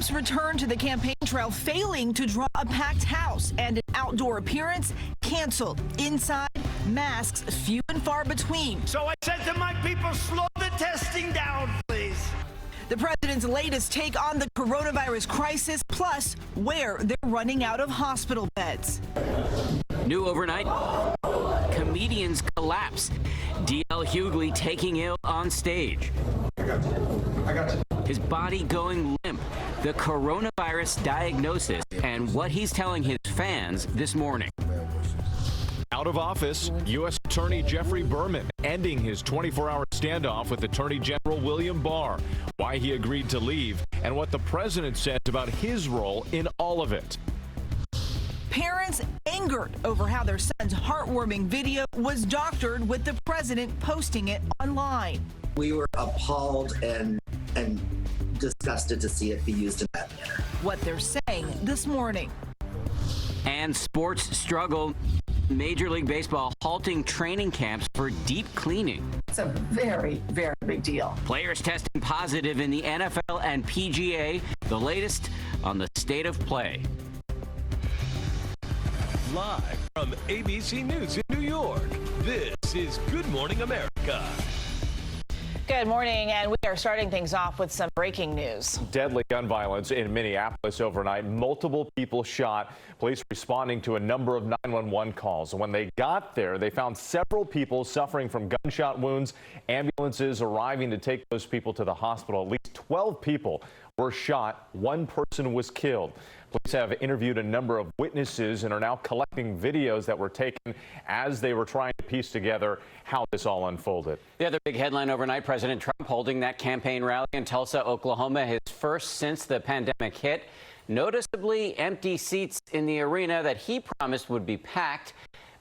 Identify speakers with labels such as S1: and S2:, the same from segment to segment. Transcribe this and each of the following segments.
S1: Trump's return to the campaign trail failing to draw a packed house and an outdoor appearance canceled. Inside, masks few and far between.
S2: So I said to my people, slow the testing down, please.
S1: The president's latest take on the coronavirus crisis, plus where they're running out of hospital beds.
S3: New overnight, comedians collapse. D.L. Hughley taking ill on stage.
S4: I got you.
S3: His body going limp. The coronavirus diagnosis and what he's telling his fans this morning.
S5: Out of office, U.S. Attorney Jeffrey Berman ending his 24-hour standoff with Attorney General William Barr, why he agreed to leave, and what the president says about his role in all of it.
S1: Parents angered over how their son's heartwarming video was doctored with the president posting it online.
S6: We were appalled and disgusted to see it be used in that manner.
S1: What they're saying this morning.
S3: And sports struggle. Major League Baseball halting training camps for deep cleaning.
S7: It's a very, very big deal.
S3: Players testing positive in the NFL and PGA. The latest on the state of play.
S8: Live from ABC News in New York, this is Good Morning America.
S9: Good morning, and we are starting things off with some breaking news.
S5: Deadly gun violence in Minneapolis overnight. Multiple people shot. Police responding to a number of 911 calls. When they got there, they found several people suffering from gunshot wounds. Ambulances arriving to take those people to the hospital. At least 12 people were shot. One person was killed. Police have interviewed a number of witnesses and are now collecting videos that were taken as they were trying to piece together how this all unfolded.
S3: The other big headline overnight, President Trump holding that campaign rally in Tulsa, Oklahoma, his first since the pandemic hit. Noticeably empty seats in the arena that he promised would be packed.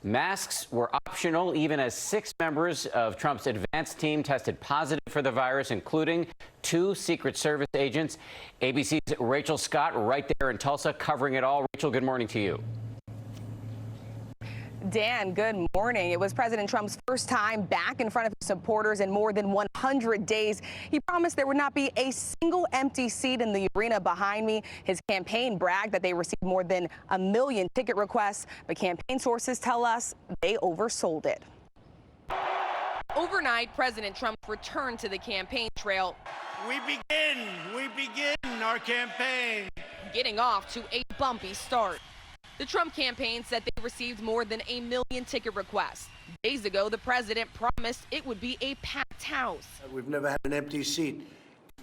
S3: Masks were optional, even as 6 members of Trump's advance team tested positive for the virus, including 2 Secret Service agents. ABC's Rachel Scott right there in Tulsa covering it all. Rachel, good morning to you.
S10: Dan, good morning. It was President Trump's first time back in front of his supporters in more than 100 days. He promised there would not be a single empty seat in the arena behind me. His campaign bragged that they received more than 1 million ticket requests, but campaign sources tell us they oversold it. Overnight, President Trump returned to the campaign trail.
S2: We begin our campaign.
S10: Getting off to a bumpy start. The Trump campaign said they received more than 1 million ticket requests. Days ago, the president promised it would be a packed house.
S2: We've never had an empty seat,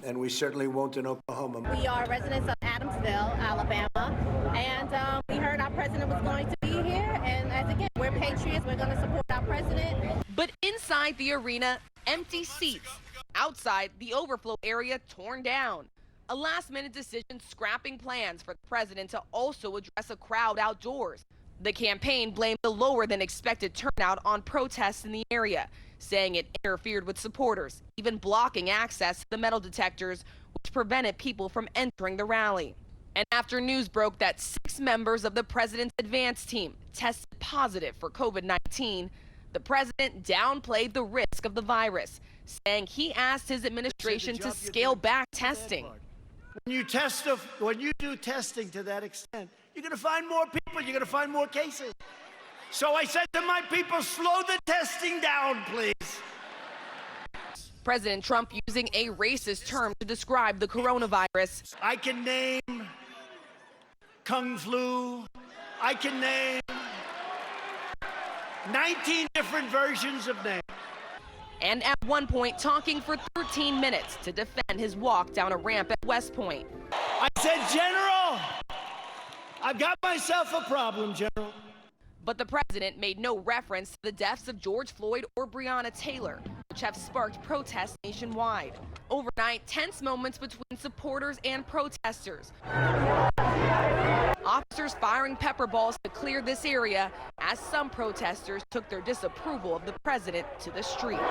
S2: and we certainly won't in Oklahoma.
S11: We are residents of Adamsville, Alabama, and we heard our president was going to be here. And as again, we're patriots. We're going to support our president.
S10: But inside the arena, empty seats. Outside, the overflow area torn down. A last-minute decision scrapping plans for the president to also address a crowd outdoors. The campaign blamed the lower-than-expected turnout on protests in the area, saying it interfered with supporters, even blocking access to the metal detectors, which prevented people from entering the rally. And after news broke that 6 members of the president's advance team tested positive for COVID-19, the president downplayed the risk of the virus, saying he asked his administration to scale back testing.
S2: When you do testing to that extent, you're going to find more people, you're going to find more cases. So I said to my people, slow the testing down, please.
S10: President Trump using a racist term to describe the coronavirus.
S2: I can name Kung Flu. I can name 19 different versions of names.
S10: And at one point talking for 13 minutes to defend his walk down a ramp at West Point.
S2: I said, General, I've got myself a problem, General.
S10: But the president made no reference to the deaths of George Floyd or Breonna Taylor, which have sparked protests nationwide. Overnight, tense moments between supporters and protesters. Officers firing pepper balls to clear this area as some protesters took their disapproval of the president to the streets.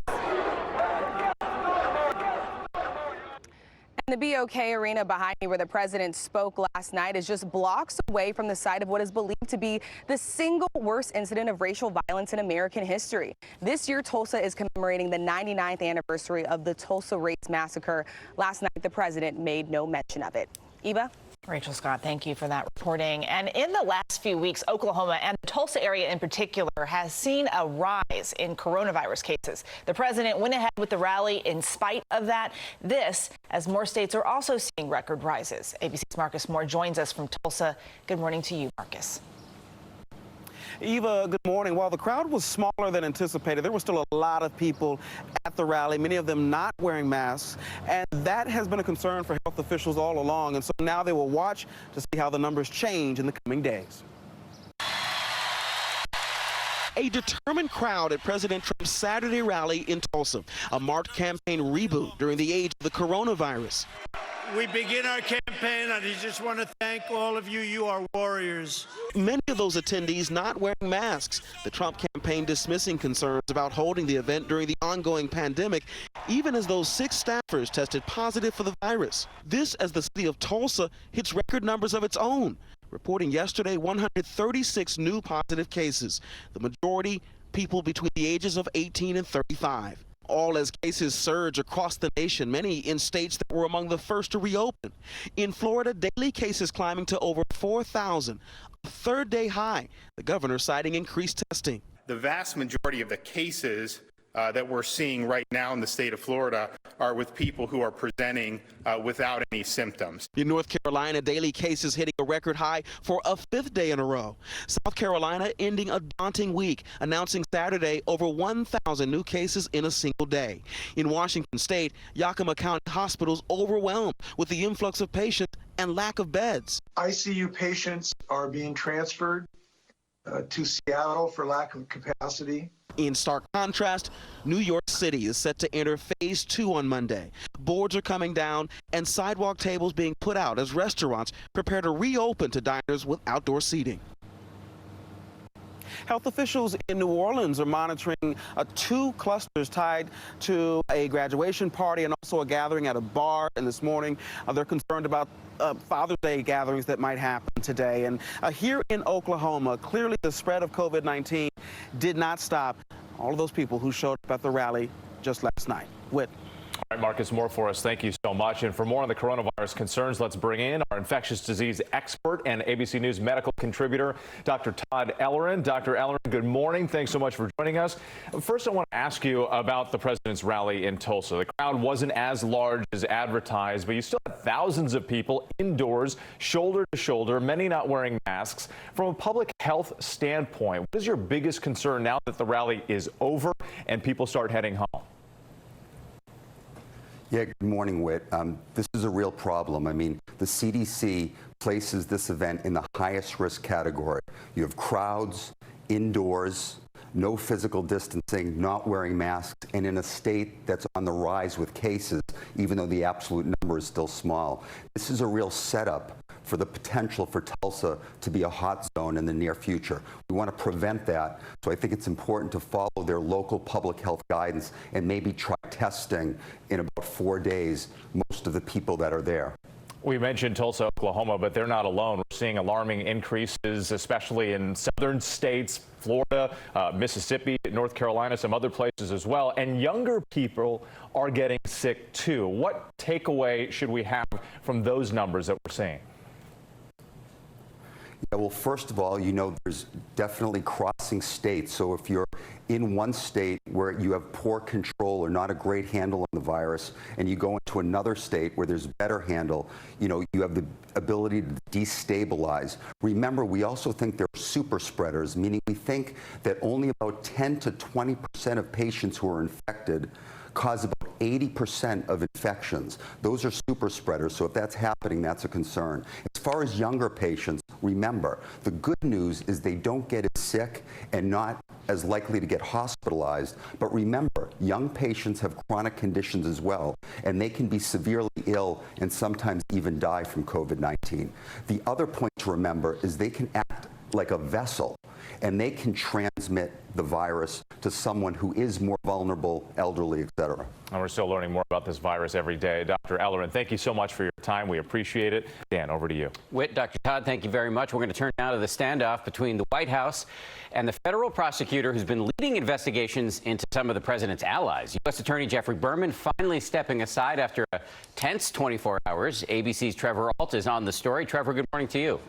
S10: And the BOK Arena behind me, where the president spoke last night, is just blocks away from the site of what is believed to be the single worst incident of racial violence in American history. This year, Tulsa is commemorating the 99th anniversary of the Tulsa Race Massacre. Last night, the president made no mention of it. Eva?
S9: Rachel Scott, thank you for that reporting. And in the last few weeks, Oklahoma and the Tulsa area in particular has seen a rise in coronavirus cases. The president went ahead with the rally in spite of that. This, as more states are also seeing record rises. ABC's Marcus Moore joins us from Tulsa. Good morning to you, Marcus.
S12: Eva, good morning. While the crowd was smaller than anticipated, there were still a lot of people at the rally, many of them not wearing masks, and that has been a concern for health officials all along. And so now they will watch to see how the numbers change in the coming days. A determined crowd at President Trump's Saturday rally in Tulsa, a marked campaign reboot during the age of the coronavirus.
S2: We begin our campaign, and I just want to thank all of you. You are warriors.
S12: Many of those attendees not wearing masks. The Trump campaign dismissing concerns about holding the event during the ongoing pandemic, even as those 6 staffers tested positive for the virus. This as the city of Tulsa hits record numbers of its own, reporting yesterday 136 new positive cases, the majority people between the ages of 18 and 35. All as cases surge across the nation, many in states that were among the first to reopen. In Florida, daily cases climbing to over 4,000, a third-day high, the governor citing increased testing.
S13: The vast majority of the cases that we're seeing right now in the state of Florida are with people who are presenting without any symptoms.
S12: In North Carolina, daily cases hitting a record high for a 5th day in a row. South Carolina ending a daunting week, announcing Saturday over 1,000 new cases in a single day. In Washington state, Yakima County hospitals overwhelmed with the influx of patients and lack of beds.
S4: ICU patients are being transferred to Seattle for lack of capacity.
S12: In stark contrast, New York City is set to enter phase 2 on Monday. Boards are coming down and sidewalk tables being put out as restaurants prepare to reopen to diners with outdoor seating. Health officials in New Orleans are monitoring 2 clusters tied to a graduation party and also a gathering at a bar. And this morning, they're concerned about Father's Day gatherings that might happen today. And here in Oklahoma, clearly the spread of COVID-19 did not stop all of those people who showed up at the rally just last night. Whit.
S5: All right, Marcus, more for us. Thank you so much. And for more on the coronavirus concerns, let's bring in our infectious disease expert and ABC News medical contributor, Dr. Todd Ellerin. Dr. Ellerin, good morning. Thanks so much for joining us. First, I want to ask you about the president's rally in Tulsa. The crowd wasn't as large as advertised, but you still had thousands of people indoors, shoulder to shoulder, many not wearing masks. From a public health standpoint, what is your biggest concern now that the rally is over and people start heading home?
S14: Yeah, good morning, Whit. This is a real problem. I mean, the CDC places this event in the highest risk category. You have crowds, indoors, no physical distancing, not wearing masks, and in a state that's on the rise with cases, even though the absolute number is still small. This is a real setup for the potential for Tulsa to be a hot zone in the near future. We want to prevent that, so I think it's important to follow their local public health guidance and maybe try testing in about 4 days most of the people that are there.
S5: We mentioned Tulsa, Oklahoma, but they're not alone. We're seeing alarming increases, especially in southern states, Florida, Mississippi, North Carolina, some other places as well. And younger people are getting sick too. What takeaway should we have from those numbers that we're seeing?
S14: Yeah, well, first of all, you know, there's definitely crossing states. So if you're in one state where you have poor control or not a great handle on the virus, and you go into another state where there's better handle, you know, you have the ability to destabilize. Remember, we also think they're super spreaders, meaning we think that only about 10 to 20% of patients who are infected cause about 80% of infections. Those are super spreaders, so if that's happening, that's a concern. As far as younger patients, remember, the good news is they don't get as sick and not as likely to get hospitalized. But remember, young patients have chronic conditions as well, and they can be severely ill and sometimes even die from COVID-19. The other point to remember is they can act like a vessel, and they can transmit the virus to someone who is more vulnerable, elderly, etc.
S5: And we're still learning more about this virus every day. Dr. Ellerin, thank you so much for your time. We appreciate it. Dan, over to you.
S3: Dr. Todd, thank you very much. We're going to turn now to the standoff between the White House and the federal prosecutor who's been leading investigations into some of the president's allies. U.S. Attorney Jeffrey Berman finally stepping aside after a tense 24 hours. ABC's Trevor Ault is on the story. Trevor, good morning to you.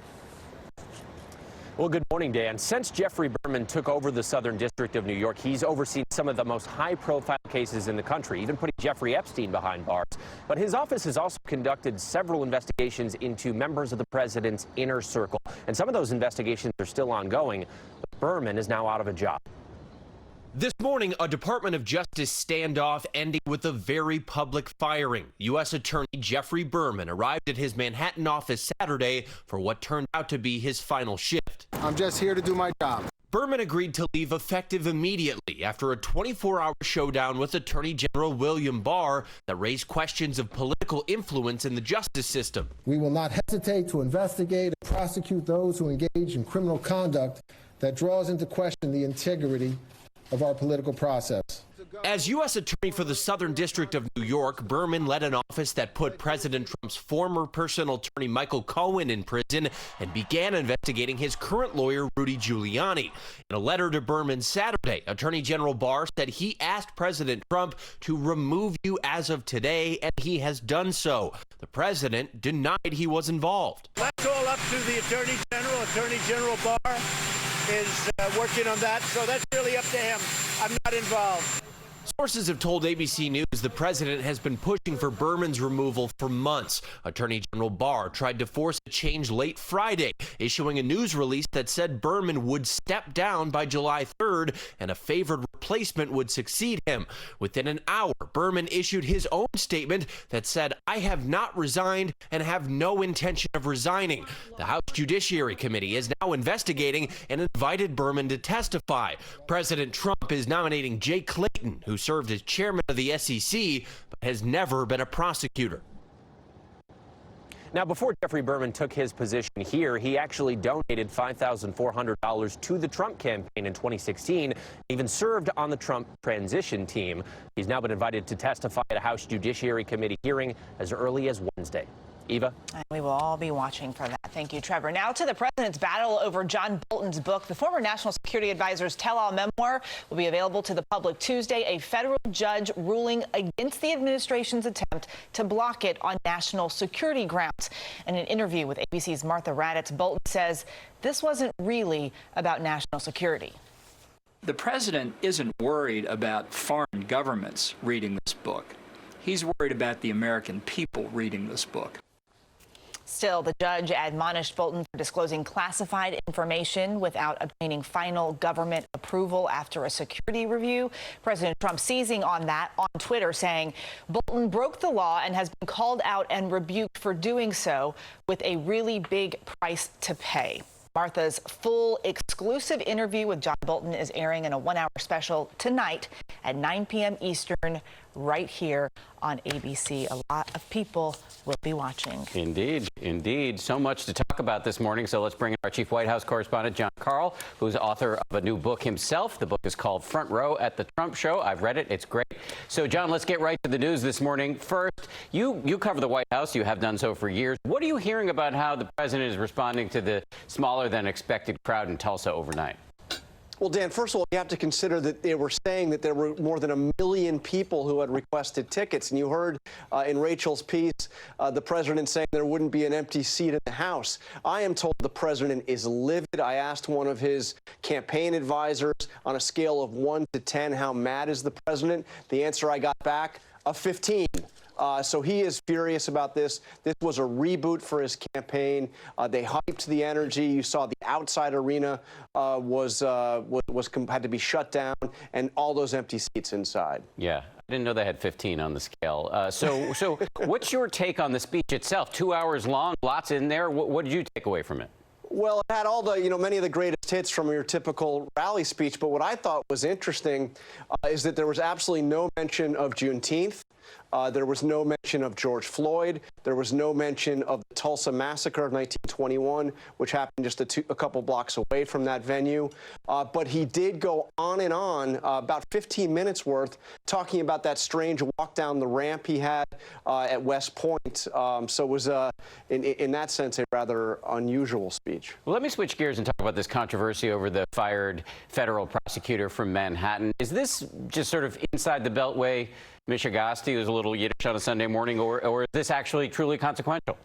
S15: Well, good morning, Dan. Since Jeffrey Berman took over the Southern District of New York, he's overseen some of the most high-profile cases in the country, even putting Jeffrey Epstein behind bars. But his office has also conducted several investigations into members of the president's inner circle. And some of those investigations are still ongoing. But Berman is now out of a job. This morning, a Department of Justice standoff ending with a very public firing. U.S. Attorney Jeffrey Berman arrived at his Manhattan office Saturday for what turned out to be his final shift.
S16: I'm just here to do my job.
S15: Berman agreed to leave effective immediately after a 24-hour showdown with Attorney General William Barr that raised questions of political influence in the justice system.
S16: We will not hesitate to investigate and prosecute those who engage in criminal conduct that draws into question the integrity of our political process.
S15: As U.S. Attorney for the Southern District of New York, Berman led an office that put President Trump's former personal attorney Michael Cohen in prison and began investigating his current lawyer Rudy Giuliani. In a letter to Berman Saturday, Attorney General Barr said he asked President Trump to remove you as of today, and he has done so. The president denied he was involved.
S2: That's all up to the Attorney General. Attorney General Barr is working on that, so that's really up to him. I'm not involved.
S15: Sources have told ABC News the president has been pushing for Berman's removal for months. Attorney General Barr tried to force a change late Friday, issuing a news release that said Berman would step down by July 3rd and a favored replacement would succeed him. Within an hour, Berman issued his own statement that said, "I have not resigned and have no intention of resigning." The House Judiciary Committee is now investigating and invited Berman to testify. President Trump is nominating Jay Clayton, who served as chairman of the SEC, but has never been a prosecutor. Now, before Jeffrey Berman took his position here, he actually donated $5,400 to the Trump campaign in 2016, even served on the Trump transition team. He's now been invited to testify at a House Judiciary Committee hearing as early as Wednesday. Eva?
S9: And we will all be watching for that. Thank you, Trevor. Now to the president's battle over John Bolton's book. The former National Security Advisor's tell-all memoir will be available to the public Tuesday. A federal judge ruling against the administration's attempt to block it on national security grounds. In an interview with ABC's Martha Raddatz, Bolton says this wasn't really about national security.
S17: The president isn't worried about foreign governments reading this book. He's worried about the American people reading this book.
S9: Still, the judge admonished Bolton for disclosing classified information without obtaining final government approval after a security review. President Trump seizing on that on Twitter, saying Bolton broke the law and has been called out and rebuked for doing so with a really big price to pay. Martha's full exclusive interview with John Bolton is airing in a one-hour special tonight at 9 p.m. Eastern, right here on ABC. A lot of people will be watching.
S3: Indeed, indeed. So much to talk about this morning. So let's bring in our chief White House correspondent, John Karl, who's author of a new book himself. The book is called Front Row at the Trump Show. I've read it. It's great. So, John, let's get right to the news this morning. First, you cover the White House. You have done so for years. What are you hearing about how the president is responding to the smaller than expected crowd in Tulsa overnight?
S18: Well, Dan, first of all, you have to consider that they were saying that there were more than 1 million people who had requested tickets. And you heard in Rachel's piece the president saying there wouldn't be an empty seat in the House. I am told the president is livid. I asked one of his campaign advisors on a scale of 1 to 10, how mad is the president? The answer I got back, a 15. So he is furious about this. This was a reboot for his campaign. They hyped the energy. You saw the outside arena had to be shut down, and all those empty seats inside.
S3: Yeah, I didn't know they had 15 on the scale. So what's your take on the speech itself? 2 hours long, lots in there. What did you take away from it?
S18: Well, it had all the, many of the greatest hits from your typical rally speech. But what I thought was interesting is that there was absolutely no mention of Juneteenth. There was no mention of George Floyd. There was no mention of the Tulsa massacre of 1921, which happened just a couple blocks away from that venue. But he did go on and on, about 15 minutes worth, talking about that strange walk down the ramp he had at West Point. So it was, in that sense, a rather unusual speech.
S3: Well, let me switch gears and talk about this controversy over the fired federal prosecutor from Manhattan. Is this just sort of inside the Beltway Michigasti, who's a little Yiddish on a Sunday morning, or is this actually truly consequential?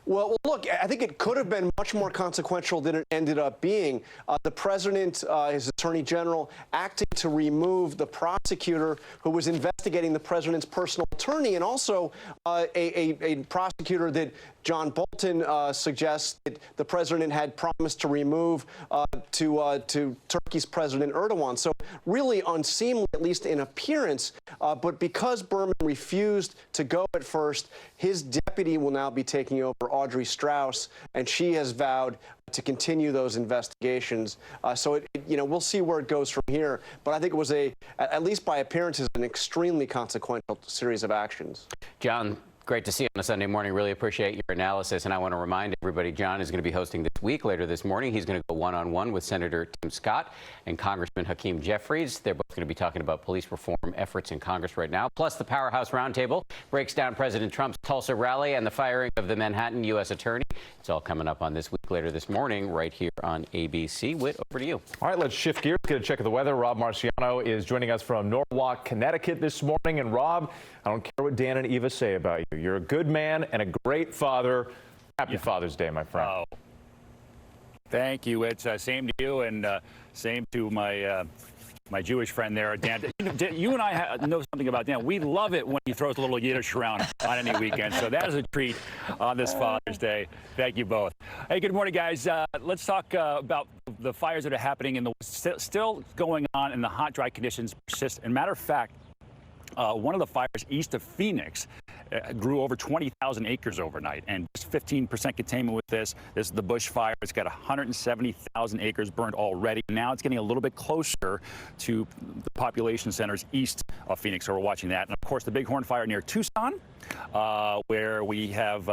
S18: Well, look, I think it could have been much more consequential than it ended up being. The president, his attorney general, acting to remove the prosecutor who was investigating the president's personal attorney, and also a prosecutor that John Bolton suggests that the president had promised to remove to Turkey's President Erdogan. So really unseemly, at least in appearance. But because Berman refused to go at first, his deputy will now be taking over, Audrey Strauss, and she has vowed to continue those investigations. So we'll see where it goes from here. But I think it was at least by appearances, an extremely consequential series of actions.
S3: John, great to see you on a Sunday morning. Really appreciate your analysis. And I want to remind everybody, John is going to be hosting this week. Later this morning, he's going to go one-on-one with Senator Tim Scott and Congressman Hakeem Jeffries. They're both going to be talking about police reform efforts in Congress right now. Plus, the Powerhouse Roundtable breaks down President Trump's Tulsa rally and the firing of the Manhattan U.S. attorney. It's all coming up on This Week later this morning right here on ABC. Whit, over to you.
S5: All right, let's shift gears, get a check of the weather. Rob Marciano is joining us from Norwalk, Connecticut this morning. And Rob, I don't care what Dan and Eva say about you. You're a good man and a great father. Happy Father's Day, my friend.
S19: Oh, thank you. It's same to you, and same to my my Jewish friend there, Dan. You and I know something about Dan. We love it when he throws a little Yiddish around on any weekend. So that is a treat on this Father's Day. Thank you both. Hey, good morning, guys. Let's talk about the fires that are happening in the still going on, and the hot, dry conditions persist. And matter of fact, one of the fires east of Phoenix grew over 20,000 acres overnight, and just 15% containment with this. This is the bush fire. It's got 170,000 acres burned already. Now it's getting a little bit closer to the population centers east of Phoenix, so we're watching that. And of course, the Bighorn fire near Tucson, where we have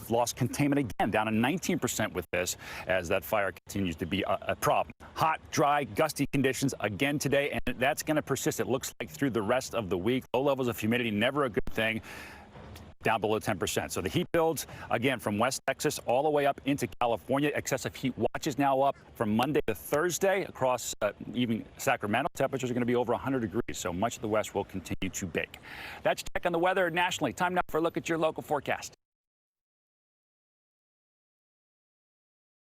S19: lost containment again, down to 19% with this, as that fire continues to be a problem. Hot, dry, gusty conditions again today, and that's going to persist, it looks like, through the rest of the week. Low levels of humidity, never a good thing. Down below 10%. So the heat builds again from West Texas all the way up into California. Excessive heat watches now up from Monday to Thursday across even Sacramento. Temperatures are going to be over 100 degrees. So much of the West will continue to bake. That's check on the weather nationally. Time now for a look at your local forecast.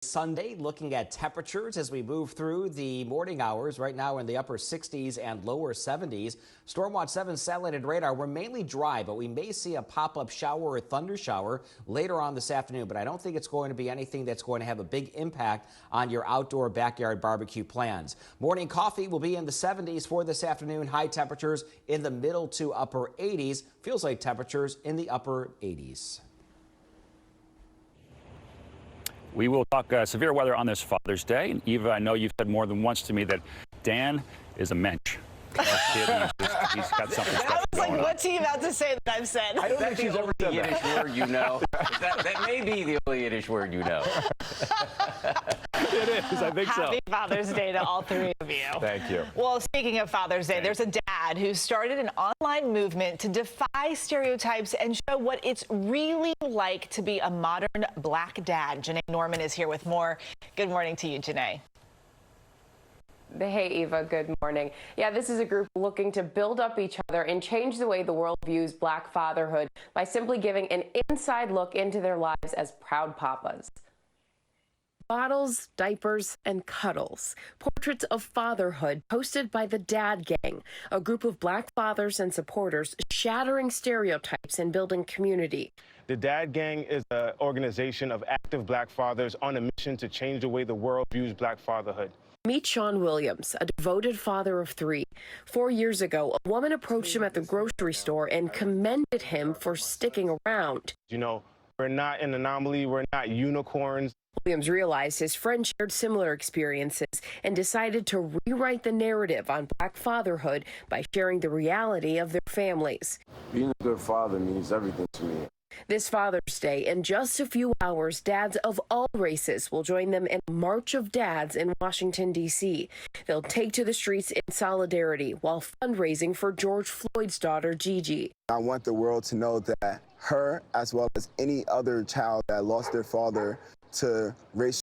S20: Sunday, looking at temperatures as we move through the morning hours. Right now in the upper 60s and lower 70s. Stormwatch 7 satellite and radar, we're mainly dry, but we may see a pop-up shower or thunder shower later on this afternoon. But I don't think it's going to be anything that's going to have a big impact on your outdoor backyard barbecue plans. Morning coffee will be in the 70s for this afternoon. High temperatures in the middle to upper 80s. Feels like temperatures in the upper 80s.
S19: We will talk severe weather on this Father's Day. And Eva, I know you've said more than once to me that Dan is a mensch. He's got something special.
S9: I was like, what's he about to say that I've said?
S3: I don't think she's ever said that. Yiddish word you know. That may be the only Yiddish word you know.
S19: It is, I think so.
S9: Happy Father's Day to all three of you.
S5: Thank you.
S9: Well, speaking of Father's Day, there's a dad who started an online movement to defy stereotypes and show what it's really like to be a modern black dad. Janae Norman is here with more. Good morning to you, Janae.
S21: Hey, Eva, good morning. Yeah, this is a group looking to build up each other and change the way the world views black fatherhood by simply giving an inside look into their lives as proud papas.
S22: Bottles, diapers, and cuddles. Portraits of fatherhood posted by the Dad Gang, a group of black fathers and supporters shattering stereotypes and building community.
S23: The Dad Gang is an organization of active black fathers on a mission to change the way the world views black fatherhood.
S22: Meet Sean Williams, a devoted father of three. 4 years ago, a woman approached him at the grocery store and commended him for sticking around.
S23: You know, we're not an anomaly. We're not unicorns.
S22: Williams realized his friend shared similar experiences and decided to rewrite the narrative on Black fatherhood by sharing the reality of their families.
S1: Being a good father means everything to me.
S22: This Father's Day, in just a few hours, dads of all races will join them in a March of Dads in Washington, D.C. They'll take to the streets in solidarity while fundraising for George Floyd's daughter, Gigi.
S1: I want the world to know that her, as well as any other child that lost their father to racial